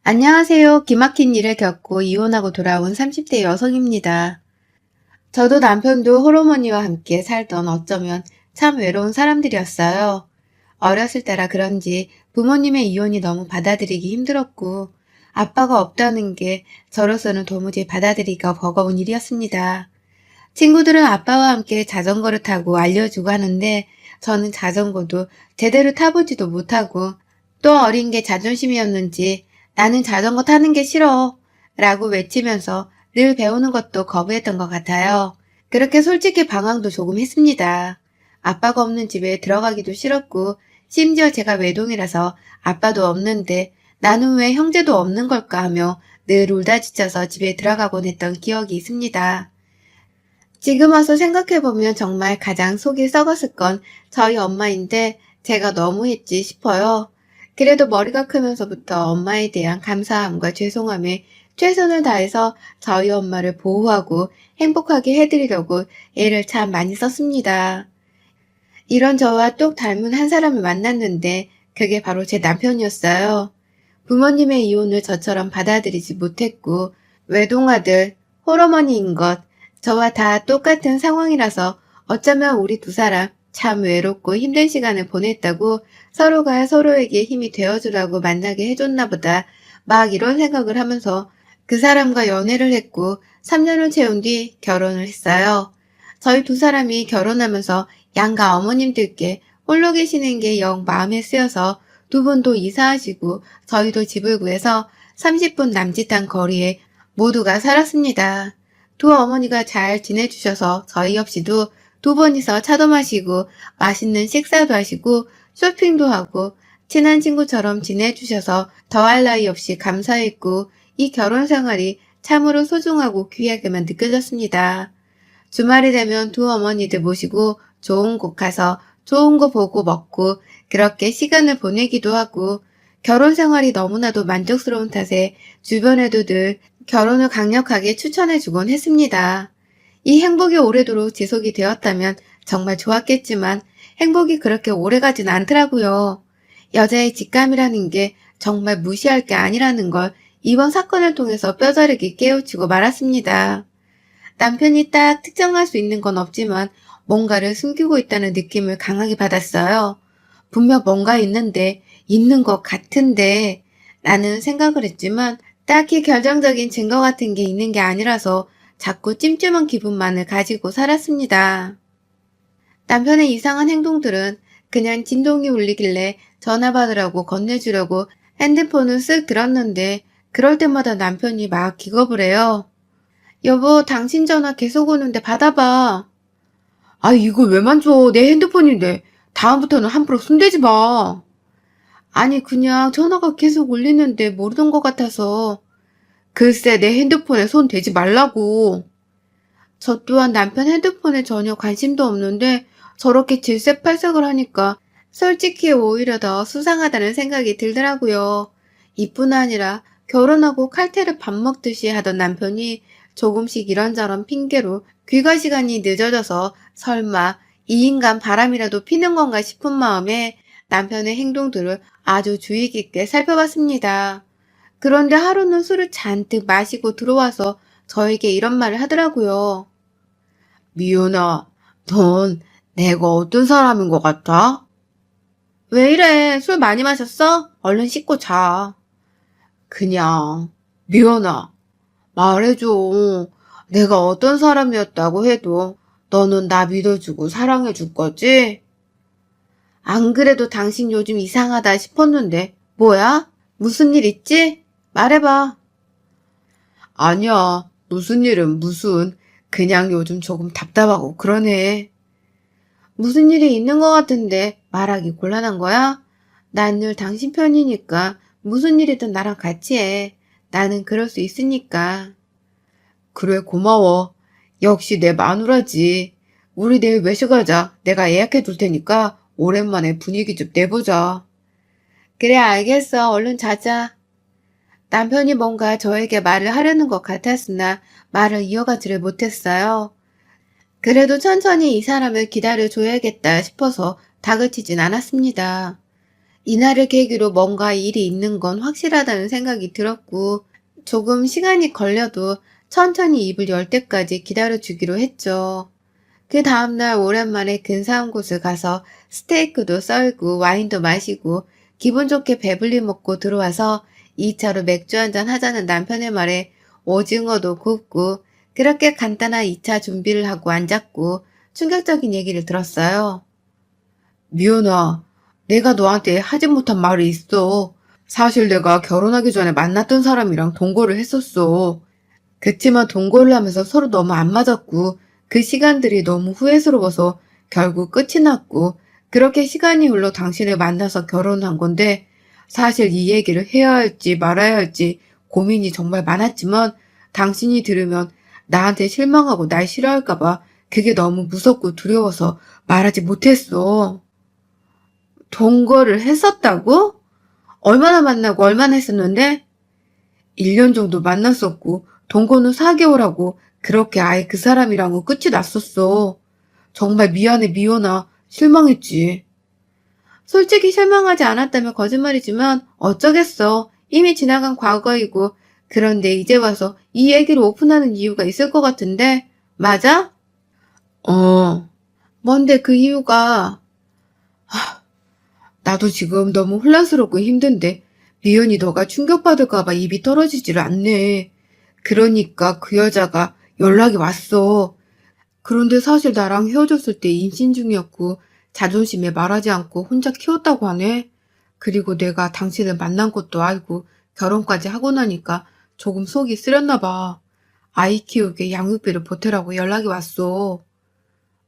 안녕하세요. 기막힌 일을 겪고 이혼하고 돌아온 30대 여성입니다. 저도 남편도 호르몬이와 함께 살던 어쩌면 참 외로운 사람들이었어요. 어렸을 때라 그런지 부모님의 이혼이 너무 받아들이기 힘들었고 아빠가 없다는 게 저로서는 도무지 받아들이기가 버거운 일이었습니다. 친구들은 아빠와 함께 자전거를 타고 알려주고 하는데 저는 자전거도 제대로 타보지도 못하고 또 어린 게 자존심이었는지 나는 자전거 타는 게 싫어 라고 외치면서 늘 배우는 것도 거부했던 것 같아요. 그렇게 솔직히 방황도 조금 했습니다. 아빠가 없는 집에 들어가기도 싫었고 심지어 제가 외동이라서 아빠도 없는데 나는 왜 형제도 없는 걸까 하며 늘 울다 지쳐서 집에 들어가곤 했던 기억이 있습니다. 지금 와서 생각해보면 정말 가장 속이 썩었을 건 저희 엄마인데 제가 너무했지 싶어요. 그래도 머리가 크면서부터 엄마에 대한 감사함과 죄송함에 최선을 다해서 저희 엄마를 보호하고 행복하게 해드리려고 애를 참 많이 썼습니다. 이런 저와 똑 닮은 한 사람을 만났는데 그게 바로 제 남편이었어요. 부모님의 이혼을 저처럼 받아들이지 못했고 외동아들, 홀어머니인 것, 저와 다 똑같은 상황이라서 어쩌면 우리 두 사람 참 외롭고 힘든 시간을 보냈다고 서로가 서로에게 힘이 되어주라고 만나게 해줬나 보다 막 이런 생각을 하면서 그 사람과 연애를 했고 3년을 채운 뒤 결혼을 했어요. 저희 두 사람이 결혼하면서 양가 어머님들께 홀로 계시는 게 영 마음에 쓰여서 두 분도 이사하시고 저희도 집을 구해서 30분 남짓한 거리에 모두가 살았습니다. 두 어머니가 잘 지내주셔서 저희 없이도 두 분이서 차도 마시고 맛있는 식사도 하시고 쇼핑도 하고 친한 친구처럼 지내주셔서 더할 나위 없이 감사했고 이 결혼 생활이 참으로 소중하고 귀하게만 느껴졌습니다. 주말이 되면 두 어머니들 모시고 좋은 곳 가서 좋은 거 보고 먹고 그렇게 시간을 보내기도 하고 결혼 생활이 너무나도 만족스러운 탓에 주변에도 늘 결혼을 강력하게 추천해주곤 했습니다. 이 행복이 오래도록 지속이 되었다면 정말 좋았겠지만 행복이 그렇게 오래가진 않더라고요. 여자의 직감이라는 게 정말 무시할 게 아니라는 걸 이번 사건을 통해서 뼈저리게 깨우치고 말았습니다. 남편이 딱 특정할 수 있는 건 없지만 뭔가를 숨기고 있다는 느낌을 강하게 받았어요. 분명 뭔가 있는데, 있는 것 같은데, 라는 생각을 했지만 딱히 결정적인 증거 같은 게 있는 게 아니라서 자꾸 찜찜한 기분만을 가지고 살았습니다. 남편의 이상한 행동들은 그냥 진동이 울리길래 전화 받으라고 건네주려고 핸드폰을 쓱 들었는데 그럴 때마다 남편이 막 기겁을 해요. 여보, 당신 전화 계속 오는데 받아봐. 아, 이걸 왜 만져? 내 핸드폰인데. 다음부터는 함부로 손대지 마. 아니, 그냥 전화가 계속 울리는데 모르던 것 같아서. 글쎄, 내 핸드폰에 손 대지 말라고. 저 또한 남편 핸드폰에 전혀 관심도 없는데 저렇게 질색팔색을 하니까 솔직히 오히려 더 수상하다는 생각이 들더라고요. 이뿐 아니라 결혼하고 칼퇴를 밥 먹듯이 하던 남편이 조금씩 이런저런 핑계로 귀가 시간이 늦어져서 설마 이 인간 바람이라도 피는 건가 싶은 마음에 남편의 행동들을 아주 주의 깊게 살펴봤습니다. 그런데 하루는 술을 잔뜩 마시고 들어와서 저에게 이런 말을 하더라고요. 미연아, 넌 내가 어떤 사람인 것 같아? 왜 이래? 술 많이 마셨어? 얼른 씻고 자. 그냥, 미연아, 말해줘. 내가 어떤 사람이었다고 해도 너는 나 믿어주고 사랑해줄 거지? 안 그래도 당신 요즘 이상하다 싶었는데, 뭐야? 무슨 일 있지? 말해봐. 아니야, 무슨 일은 무슨. 그냥 요즘 조금 답답하고 그러네. 무슨 일이 있는 것 같은데 말하기 곤란한 거야? 난 늘 당신 편이니까 무슨 일이든 나랑 같이 해. 나는 그럴 수 있으니까. 그래, 고마워. 역시 내 마누라지. 우리 내일 외식하자. 내가 예약해 둘 테니까 오랜만에 분위기 좀 내보자. 그래, 알겠어. 얼른 자자. 남편이 뭔가 저에게 말을 하려는 것 같았으나 말을 이어가지를 못했어요. 그래도 천천히 이 사람을 기다려줘야겠다 싶어서 다그치진 않았습니다. 이날을 계기로 뭔가 일이 있는 건 확실하다는 생각이 들었고, 조금 시간이 걸려도 천천히 입을 열 때까지 기다려주기로 했죠. 그 다음날 오랜만에 근사한 곳을 가서 스테이크도 썰고 와인도 마시고 기분 좋게 배불리 먹고 들어와서 2차로 맥주 한잔 하자는 남편의 말에 오징어도 굽고 그렇게 간단한 2차 준비를 하고 앉았고 충격적인 얘기를 들었어요. 미연아, 내가 너한테 하지 못한 말이 있어. 사실 내가 결혼하기 전에 만났던 사람이랑 동거를 했었어. 그치만 동거를 하면서 서로 너무 안 맞았고 그 시간들이 너무 후회스러워서 결국 끝이 났고 그렇게 시간이 흘러 당신을 만나서 결혼한 건데 사실 이 얘기를 해야 할지 말아야 할지 고민이 정말 많았지만 당신이 들으면 나한테 실망하고 날 싫어할까봐 그게 너무 무섭고 두려워서 말하지 못했어. 동거를 했었다고? 얼마나 만나고 얼마나 했었는데? 1년 정도 만났었고 동거는 4개월 하고 그렇게 아예 그 사람이랑은 끝이 났었어. 정말 미안해 미연아. 실망했지. 솔직히 실망하지 않았다면 거짓말이지만 어쩌겠어. 이미 지나간 과거이고 그런데 이제 와서 이 얘기를 오픈하는 이유가 있을 것 같은데 맞아? 어. 뭔데 그 이유가? 나도 지금 너무 혼란스럽고 힘든데 미연이 너가 충격받을까봐 입이 떨어지지를 않네. 그러니까 그 여자가 연락이 왔어. 그런데 사실 나랑 헤어졌을 때 임신 중이었고 자존심에 말하지 않고 혼자 키웠다고 하네. 그리고 내가 당신을 만난 것도 알고 결혼까지 하고 나니까 조금 속이 쓰렸나 봐. 아이 키우게 양육비를 보태라고 연락이 왔어.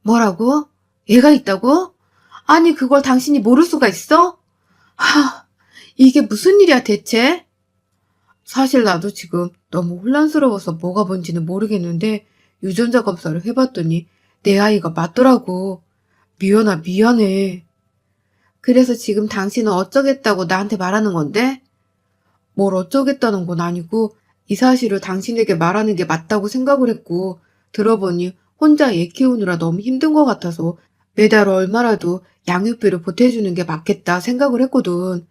뭐라고? 얘가 있다고? 아니 그걸 당신이 모를 수가 있어? 하, 이게 무슨 일이야 대체? 사실 나도 지금 너무 혼란스러워서 뭐가 뭔지는 모르겠는데 유전자 검사를 해봤더니 내 아이가 맞더라고. 미연아 미안해. 그래서 지금 당신은 어쩌겠다고 나한테 말하는 건데? 뭘 어쩌겠다는 건 아니고 이 사실을 당신에게 말하는 게 맞다고 생각을 했고 들어보니 혼자 애 키우느라 너무 힘든 것 같아서 매달 얼마라도 양육비를 보태주는 게 맞겠다 생각을 했거든.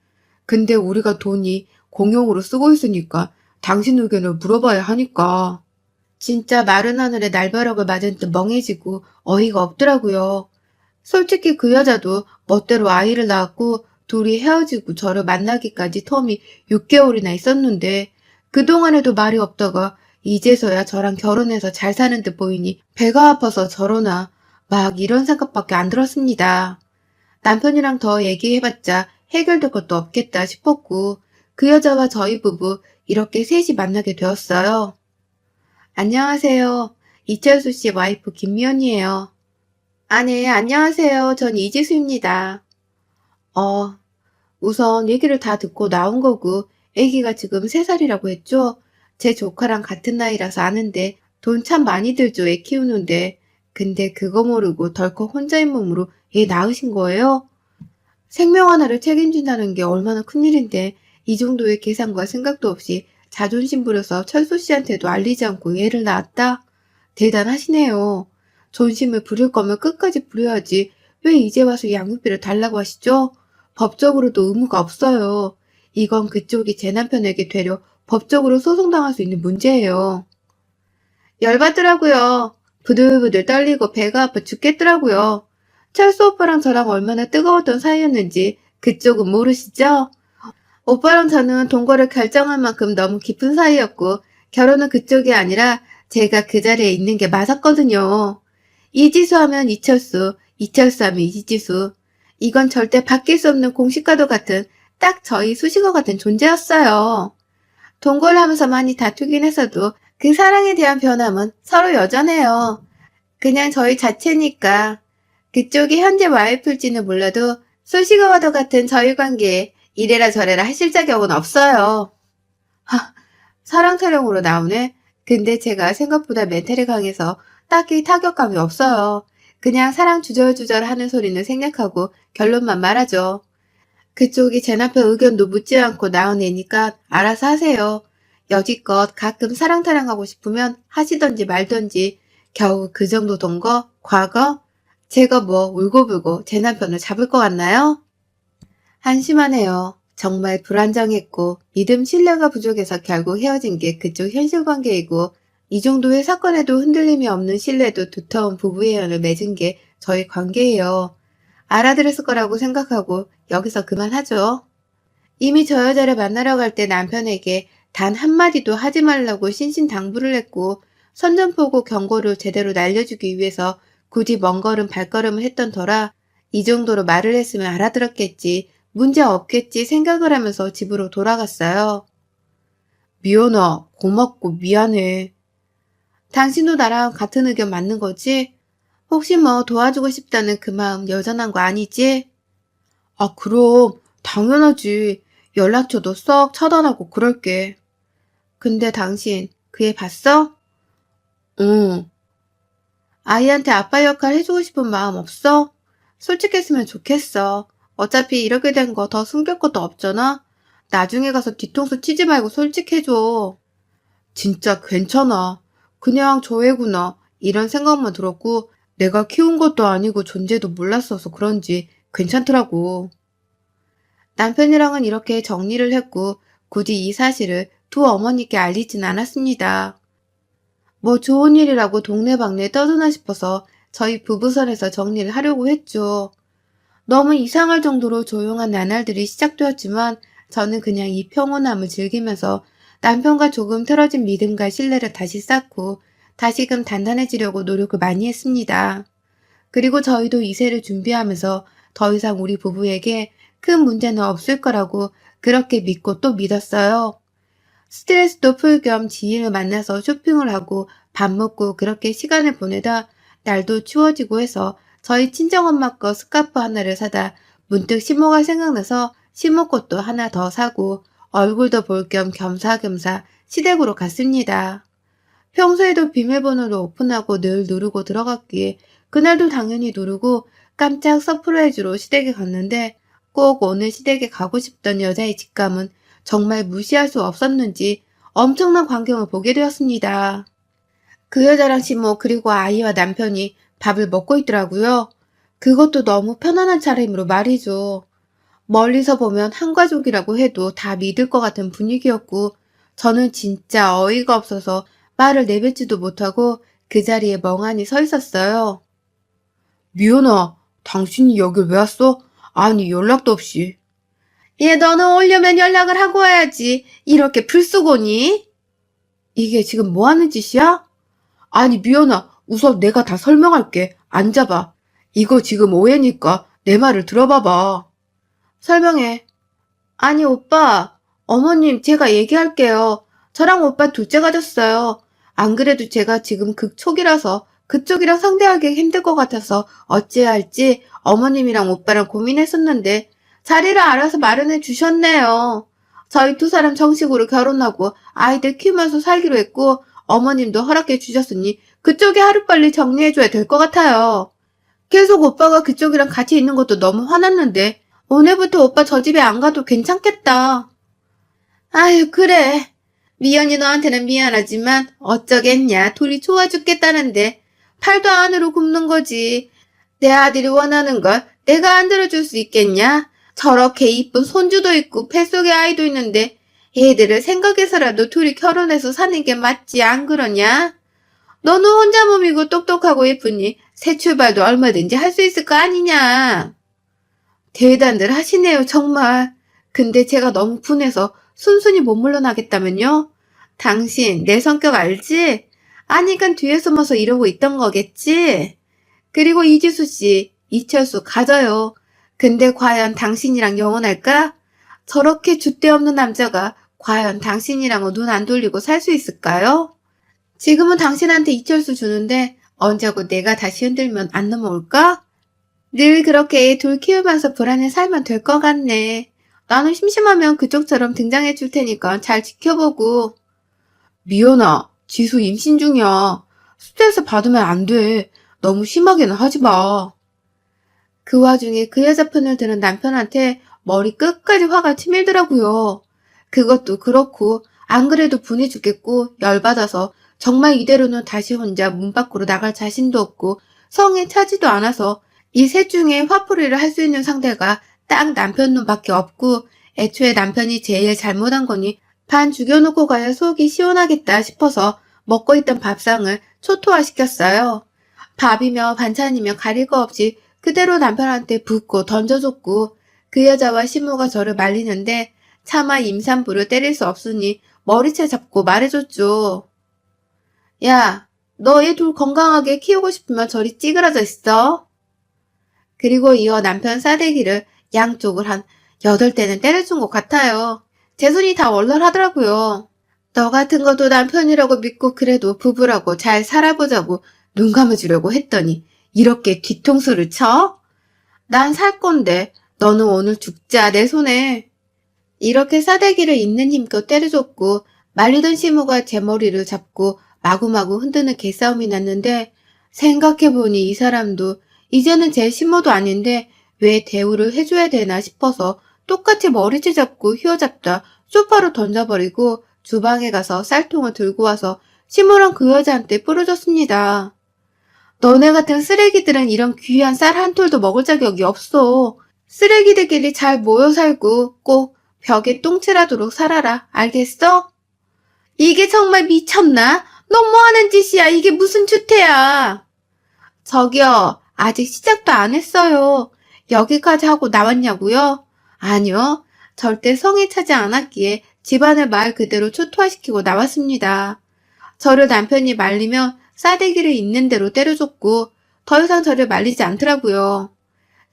근데 우리가 돈이 공용으로 쓰고 있으니까 당신 의견을 물어봐야 하니까. 진짜 마른 하늘에 날벼락을 맞은 듯 멍해지고 어이가 없더라고요. 솔직히 그 여자도 멋대로 아이를 낳았고 둘이 헤어지고 저를 만나기까지 텀이 6개월이나 있었는데 그동안에도 말이 없다가 이제서야 저랑 결혼해서 잘 사는 듯 보이니 배가 아파서 저러나 막 이런 생각밖에 안 들었습니다. 남편이랑 더 얘기해봤자 해결될 것도 없겠다 싶었고 그 여자와 저희 부부 이렇게 셋이 만나게 되었어요. 안녕하세요. 이철수 씨 와이프 김미연이에요. 아, 네, 안녕하세요. 전 이지수입니다. 어, 우선 얘기를 다 듣고 나온 거고, 아기가 지금 3살이라고 했죠? 제 조카랑 같은 나이라서 아는데, 돈 참 많이 들죠, 애 키우는데. 근데 그거 모르고 덜컥 혼자인 몸으로 애 낳으신 거예요? 생명 하나를 책임진다는 게 얼마나 큰일인데, 이 정도의 계산과 생각도 없이 자존심 부려서 철수 씨한테도 알리지 않고 애를 낳았다? 대단하시네요. 존심을 부릴 거면 끝까지 부려야지. 왜 이제 와서 양육비를 달라고 하시죠? 법적으로도 의무가 없어요. 이건 그쪽이 제 남편에게 되려 법적으로 소송당할 수 있는 문제예요. 열받더라고요. 부들부들 떨리고 배가 아파 죽겠더라고요. 철수 오빠랑 저랑 얼마나 뜨거웠던 사이였는지 그쪽은 모르시죠? 오빠랑 저는 동거를 결정할 만큼 너무 깊은 사이였고 결혼은 그쪽이 아니라 제가 그 자리에 있는 게 맞았거든요. 이지수 하면 이철수, 이철수 하면 이지수. 이건 절대 바뀔 수 없는 공식과도 같은 딱 저희 수식어 같은 존재였어요. 동거를 하면서 많이 다투긴 했어도 그 사랑에 대한 변함은 서로 여전해요. 그냥 저희 자체니까. 그쪽이 현재 와이프일지는 몰라도 수식어와도 같은 저희 관계에 이래라 저래라 하실 자격은 없어요. 하, 사랑 타령으로 나오네. 근데 제가 생각보다 멘탈이 강해서 딱히 타격감이 없어요. 그냥 사랑 주절주절 하는 소리는 생략하고 결론만 말하죠. 그쪽이 제 남편 의견도 묻지 않고 낳은 애니까 알아서 하세요. 여지껏 가끔 사랑 타령하고 싶으면 하시던지 말던지 겨우 그 정도 돈 거? 과거? 제가 뭐 울고불고 제 남편을 잡을 것 같나요? 한심하네요. 정말 불안정했고 믿음 신뢰가 부족해서 결국 헤어진 게 그쪽 현실 관계이고 이 정도의 사건에도 흔들림이 없는 신뢰도 두터운 부부의 연을 맺은 게 저희 관계예요. 알아들었을 거라고 생각하고 여기서 그만하죠. 이미 저 여자를 만나러 갈 때 남편에게 단 한마디도 하지 말라고 신신당부를 했고 선전포고 경고를 제대로 날려주기 위해서 굳이 먼 걸음 발걸음을 했던 터라 이 정도로 말을 했으면 알아들었겠지, 문제 없겠지 생각을 하면서 집으로 돌아갔어요. 미연아, 고맙고 미안해. 당신도 나랑 같은 의견 맞는 거지? 혹시 뭐 도와주고 싶다는 그 마음 여전한 거 아니지? 아, 그럼 당연하지. 연락처도 썩 차단하고 그럴게. 근데 당신 그 애 봤어? 응. 아이한테 아빠 역할 해주고 싶은 마음 없어? 솔직했으면 좋겠어. 어차피 이렇게 된 거 더 숨길 것도 없잖아? 나중에 가서 뒤통수 치지 말고 솔직해줘. 진짜 괜찮아. 그냥 저 애구나. 이런 생각만 들었고 내가 키운 것도 아니고 존재도 몰랐어서 그런지 괜찮더라고. 남편이랑은 이렇게 정리를 했고 굳이 이 사실을 두 어머니께 알리진 않았습니다. 뭐 좋은 일이라고 동네방네 떠드나 싶어서 저희 부부선에서 정리를 하려고 했죠. 너무 이상할 정도로 조용한 나날들이 시작되었지만 저는 그냥 이 평온함을 즐기면서 남편과 조금 틀어진 믿음과 신뢰를 다시 쌓고 다시금 단단해지려고 노력을 많이 했습니다. 그리고 저희도 이세를 준비하면서 더 이상 우리 부부에게 큰 문제는 없을 거라고 그렇게 믿고 또 믿었어요. 스트레스도 풀 겸 지인을 만나서 쇼핑을 하고 밥 먹고 그렇게 시간을 보내다 날도 추워지고 해서 저희 친정엄마 거 스카프 하나를 사다 문득 시모가 생각나서 시모꽃도 하나 더 사고 얼굴도 볼 겸 겸사겸사 시댁으로 갔습니다. 평소에도 비밀번호를 오픈하고 늘 누르고 들어갔기에 그날도 당연히 누르고 깜짝 서프라이즈로 시댁에 갔는데 꼭 오늘 시댁에 가고 싶던 여자의 직감은 정말 무시할 수 없었는지 엄청난 광경을 보게 되었습니다. 그 여자랑 시모 그리고 아이와 남편이 밥을 먹고 있더라고요. 그것도 너무 편안한 차림으로 말이죠. 멀리서 보면 한 가족이라고 해도 다 믿을 것 같은 분위기였고 저는 진짜 어이가 없어서 말을 내뱉지도 못하고 그 자리에 멍하니 서 있었어요. 미연아, 당신이 여길 왜 왔어? 아니, 연락도 없이. 얘, 너는 오려면 연락을 하고 와야지. 이렇게 불쑥 오니? 이게 지금 뭐 하는 짓이야? 아니, 미연아, 우선 내가 다 설명할게. 앉아봐. 이거 지금 오해니까 내 말을 들어봐봐. 설명해. 아니, 오빠. 어머님, 제가 얘기할게요. 저랑 오빠 둘째 가졌어요. 안 그래도 제가 지금 극초기라서 그쪽이랑 상대하기 힘들 것 같아서 어찌해야 할지 어머님이랑 오빠랑 고민했었는데 자리를 알아서 마련해 주셨네요. 저희 두 사람 정식으로 결혼하고 아이들 키우면서 살기로 했고 어머님도 허락해 주셨으니 그쪽이 하루빨리 정리해줘야 될 것 같아요. 계속 오빠가 그쪽이랑 같이 있는 것도 너무 화났는데 오늘부터 오빠 저 집에 안 가도 괜찮겠다. 아유, 그래. 미연이 너한테는 미안하지만 어쩌겠냐. 둘이 좋아 죽겠다는데 팔도 안으로 굽는 거지. 내 아들이 원하는 걸 내가 안 들어줄 수 있겠냐? 저렇게 이쁜 손주도 있고 뱃속에 아이도 있는데 애들을 생각해서라도 둘이 결혼해서 사는 게 맞지 안 그러냐? 너는 혼자 몸이고 똑똑하고 예쁘니 새 출발도 얼마든지 할 수 있을 거 아니냐? 대단들 하시네요, 정말. 근데 제가 너무 분해서 순순히 못 물러나겠다면요? 당신 내 성격 알지? 아니깐 뒤에 숨어서 이러고 있던 거겠지? 그리고 이지수 씨, 이철수 가져요. 근데 과연 당신이랑 영원할까? 저렇게 줏대 없는 남자가 과연 당신이랑은 눈 안 돌리고 살 수 있을까요? 지금은 당신한테 이철수 주는데 언제고 내가 다시 흔들면 안 넘어올까? 늘 그렇게 둘 키우면서 불안해 살면 될 것 같네. 나는 심심하면 그쪽처럼 등장해 줄 테니까 잘 지켜보고. 미연아, 지수 임신 중이야. 스트레스 받으면 안 돼. 너무 심하게는 하지 마. 그 와중에 그 여자 편을 드는 남편한테 머리 끝까지 화가 치밀더라고요. 그것도 그렇고 안 그래도 분해 죽겠고 열받아서 정말 이대로는 다시 혼자 문 밖으로 나갈 자신도 없고 성에 차지도 않아서 이 셋 중에 화풀이를 할 수 있는 상대가 딱 남편 눈밖에 없고 애초에 남편이 제일 잘못한 거니 반 죽여놓고 가야 속이 시원하겠다 싶어서 먹고 있던 밥상을 초토화시켰어요. 밥이며 반찬이며 가릴 거 없이 그대로 남편한테 붓고 던져줬고 그 여자와 시모가 저를 말리는데 차마 임산부를 때릴 수 없으니 머리채 잡고 말해줬죠. 야, 너 얘 둘 건강하게 키우고 싶으면 저리 찌그러져 있어. 그리고 이어 남편 싸대기를 양쪽을 한 8대는 때려준 것 같아요. 제 손이 다 얼얼하더라고요. 너 같은 것도 남편이라고 믿고 그래도 부부라고 잘 살아보자고 눈 감아주려고 했더니 이렇게 뒤통수를 쳐? 난 살 건데 너는 오늘 죽자 내 손에. 이렇게 싸대기를 있는 힘껏 때려줬고 말리던 시모가 제 머리를 잡고 마구마구 흔드는 개싸움이 났는데 생각해보니 이 사람도 이제는 제 시모도 아닌데 왜 대우를 해줘야 되나 싶어서 똑같이 머리채 잡고 휘어잡다 소파로 던져버리고 주방에 가서 쌀통을 들고 와서 시모랑 그 여자한테 뿌려줬습니다. 너네 같은 쓰레기들은 이런 귀한 쌀 한 톨도 먹을 자격이 없어. 쓰레기들끼리 잘 모여 살고 꼭 벽에 똥칠하도록 살아라. 알겠어? 이게 정말 미쳤나? 너 뭐 하는 짓이야? 이게 무슨 추태야? 저기요, 아직 시작도 안 했어요. 여기까지 하고 나왔냐고요? 아니요, 절대 성에 차지 않았기에 집안을 말 그대로 초토화시키고 나왔습니다. 저를 남편이 말리면 싸대기를 있는 대로 때려줬고 더 이상 저를 말리지 않더라고요.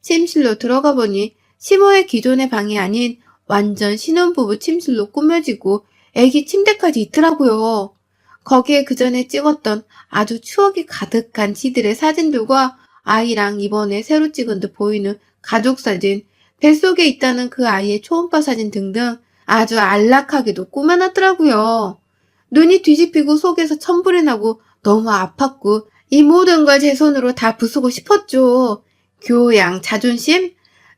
침실로 들어가 보니 시모의 기존의 방이 아닌 완전 신혼부부 침실로 꾸며지고 애기 침대까지 있더라고요. 거기에 그전에 찍었던 아주 추억이 가득한 지들의 사진들과 아이랑 이번에 새로 찍은 듯 보이는 가족사진, 뱃속에 있다는 그 아이의 초음파 사진 등등 아주 안락하게도 꾸며놨더라고요. 눈이 뒤집히고 속에서 천불이 나고 너무 아팠고 이 모든 걸 제 손으로 다 부수고 싶었죠. 교양, 자존심?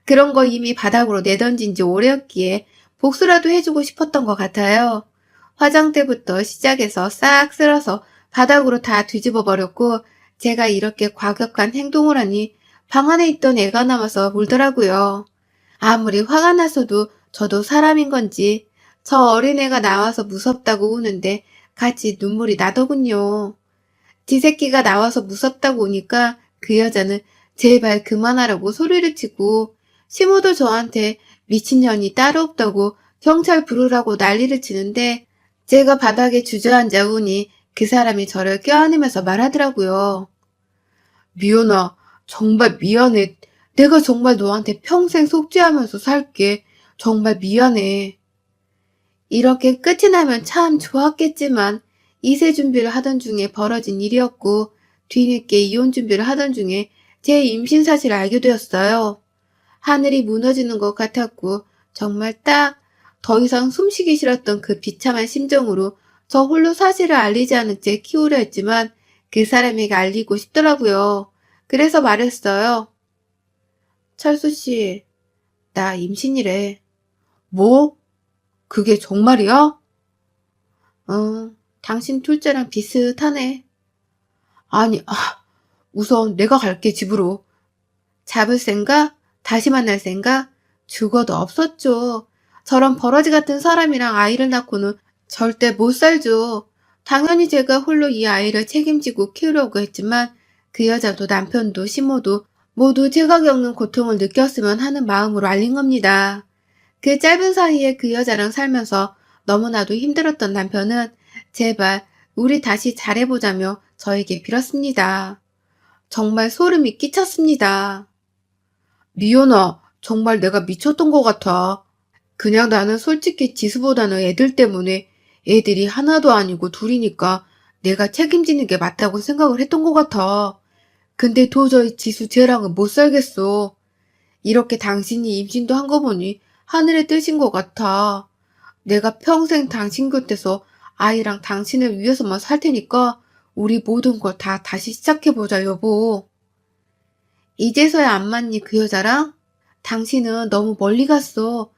그런 거 이미 바닥으로 내던진 지 오래였기에 복수라도 해주고 싶었던 것 같아요. 화장대부터 시작해서 싹 쓸어서 바닥으로 다 뒤집어 버렸고 제가 이렇게 과격한 행동을 하니 방 안에 있던 애가 남아서 울더라고요. 아무리 화가 났어도 저도 사람인 건지 저 어린애가 나와서 무섭다고 우는데 같이 눈물이 나더군요. 지 새끼가 나와서 무섭다고 우니까 그 여자는 제발 그만하라고 소리를 치고 시모도 저한테 미친년이 따로 없다고 경찰 부르라고 난리를 치는데 제가 바닥에 주저앉아 우니 그 사람이 저를 껴안으면서 말하더라고요. 미연아, 정말 미안해. 내가 정말 너한테 평생 속죄하면서 살게. 정말 미안해. 이렇게 끝이 나면 참 좋았겠지만 이세 준비를 하던 중에 벌어진 일이었고 뒤늦게 이혼 준비를 하던 중에 제 임신 사실을 알게 되었어요. 하늘이 무너지는 것 같았고 정말 딱 더 이상 숨쉬기 싫었던 그 비참한 심정으로 저 홀로 사실을 알리지 않은 채 키우려 했지만 그 사람에게 알리고 싶더라고요. 그래서 말했어요. 철수 씨, 나 임신이래. 뭐? 그게 정말이야? 당신 둘째랑 비슷하네. 아니, 우선 내가 갈게 집으로. 잡을 생각? 다시 만날 생각? 죽어도 없었죠. 저런 버러지 같은 사람이랑 아이를 낳고는 절대 못 살죠. 당연히 제가 홀로 이 아이를 책임지고 키우려고 했지만 그 여자도 남편도 시모도 모두 제가 겪는 고통을 느꼈으면 하는 마음으로 알린 겁니다. 그 짧은 사이에 그 여자랑 살면서 너무나도 힘들었던 남편은 제발 우리 다시 잘해보자며 저에게 빌었습니다. 정말 소름이 끼쳤습니다. 미연아, 정말 내가 미쳤던 것 같아. 그냥 나는 솔직히 지수보다는 애들 때문에 애들이 하나도 아니고 둘이니까 내가 책임지는 게 맞다고 생각을 했던 것 같아. 근데 도저히 지수 쟤랑은 못 살겠어. 이렇게 당신이 임신도 한 거 보니 하늘의 뜻인 것 같아. 내가 평생 당신 곁에서 아이랑 당신을 위해서만 살 테니까 우리 모든 걸 다 다시 시작해보자, 여보. 이제서야 안 맞니, 그 여자랑? 당신은 너무 멀리 갔어.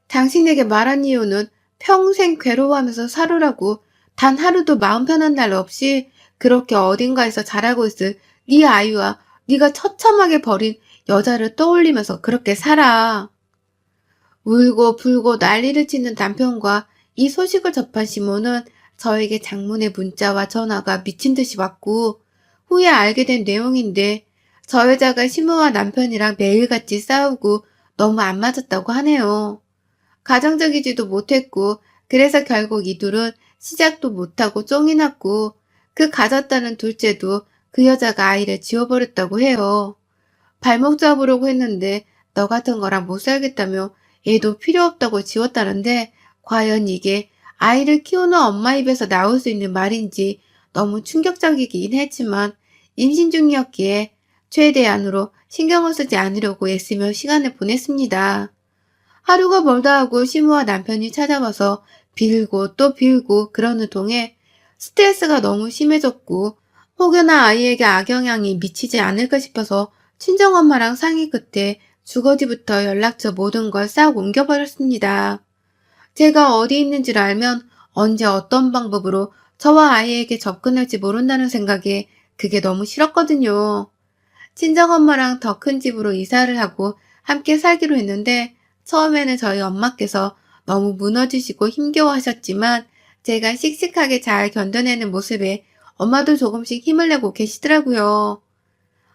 당신에게 말한 이유는 평생 괴로워하면서 살으라고 단 하루도 마음 편한 날 없이 그렇게 어딘가에서 자라고 있을 네 아이와 네가 처참하게 버린 여자를 떠올리면서 그렇게 살아. 울고 불고 난리를 치는 남편과 이 소식을 접한 시몬은 저에게 장문의 문자와 전화가 미친 듯이 왔고, 후에 알게 된 내용인데 저 여자가 시모와 남편이랑 매일같이 싸우고 너무 안 맞았다고 하네요. 가정적이지도 못했고, 그래서 결국 이 둘은 시작도 못하고 쫑이 났고, 그 가졌다는 둘째도 그 여자가 아이를 지워버렸다고 해요. 발목 잡으려고 했는데 너 같은 거랑 못 살겠다며 얘도 필요 없다고 지웠다는데, 과연 이게 아이를 키우는 엄마 입에서 나올 수 있는 말인지 너무 충격적이긴 했지만, 임신 중이었기에 최대한으로 신경을 쓰지 않으려고 애쓰며 시간을 보냈습니다. 하루가 멀다 하고 시무와 남편이 찾아와서 빌고 또 빌고 그러는 동에 스트레스가 너무 심해졌고, 혹여나 아이에게 악영향이 미치지 않을까 싶어서 친정엄마랑 상의 끝에 주거지부터 연락처 모든 걸 싹 옮겨버렸습니다. 제가 어디 있는지를 알면 언제 어떤 방법으로 저와 아이에게 접근할지 모른다는 생각에 그게 너무 싫었거든요. 친정엄마랑 더 큰 집으로 이사를 하고 함께 살기로 했는데, 처음에는 저희 엄마께서 너무 무너지시고 힘겨워하셨지만 제가 씩씩하게 잘 견뎌내는 모습에 엄마도 조금씩 힘을 내고 계시더라고요.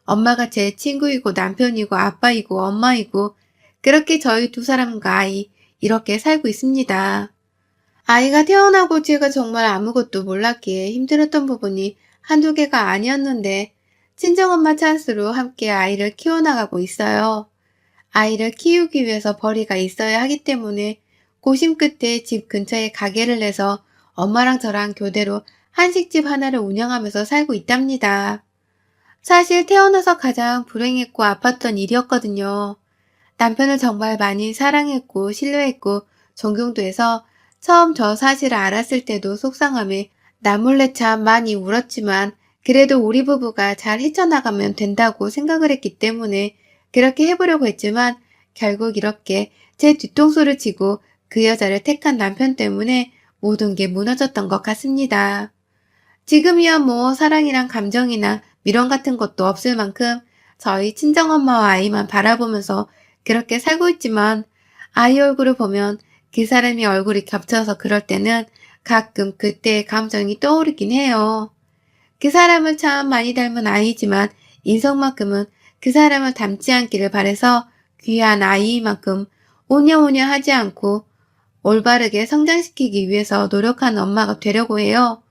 엄마가 제 친구이고 남편이고 아빠이고 엄마이고, 그렇게 저희 두 사람과 아이 이렇게 살고 있습니다. 아이가 태어나고 제가 정말 아무것도 몰랐기에 힘들었던 부분이 한두 개가 아니었는데, 친정엄마 찬스로 함께 아이를 키워나가고 있어요. 아이를 키우기 위해서 벌이가 있어야 하기 때문에 고심 끝에 집 근처에 가게를 내서 엄마랑 저랑 교대로 한식집 하나를 운영하면서 살고 있답니다. 사실 태어나서 가장 불행했고 아팠던 일이었거든요. 남편을 정말 많이 사랑했고 신뢰했고 존경도 해서 처음 저 사실을 알았을 때도 속상함에 나몰래 참 많이 울었지만, 그래도 우리 부부가 잘 헤쳐나가면 된다고 생각을 했기 때문에 그렇게 해보려고 했지만, 결국 이렇게 제 뒤통수를 치고 그 여자를 택한 남편 때문에 모든 게 무너졌던 것 같습니다. 지금이야 뭐 사랑이랑 감정이나 미련 같은 것도 없을 만큼 저희 친정엄마와 아이만 바라보면서 그렇게 살고 있지만, 아이 얼굴을 보면 그 사람의 얼굴이 겹쳐서 그럴 때는 가끔 그때의 감정이 떠오르긴 해요. 그 사람을 참 많이 닮은 아이지만 인성만큼은 그 사람을 닮지 않기를 바래서 귀한 아이만큼 오냐오냐 하지 않고 올바르게 성장시키기 위해서 노력하는 엄마가 되려고 해요.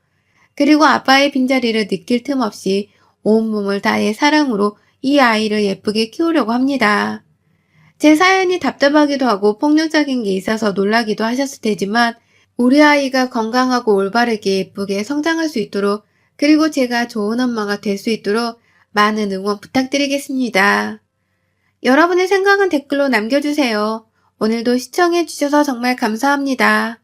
그리고 아빠의 빈자리를 느낄 틈 없이 온몸을 다해 사랑으로 이 아이를 예쁘게 키우려고 합니다. 제 사연이 답답하기도 하고 폭력적인 게 있어서 놀라기도 하셨을 테지만, 우리 아이가 건강하고 올바르게 예쁘게 성장할 수 있도록, 그리고 제가 좋은 엄마가 될 수 있도록 많은 응원 부탁드리겠습니다. 여러분의 생각은 댓글로 남겨주세요. 오늘도 시청해주셔서 정말 감사합니다.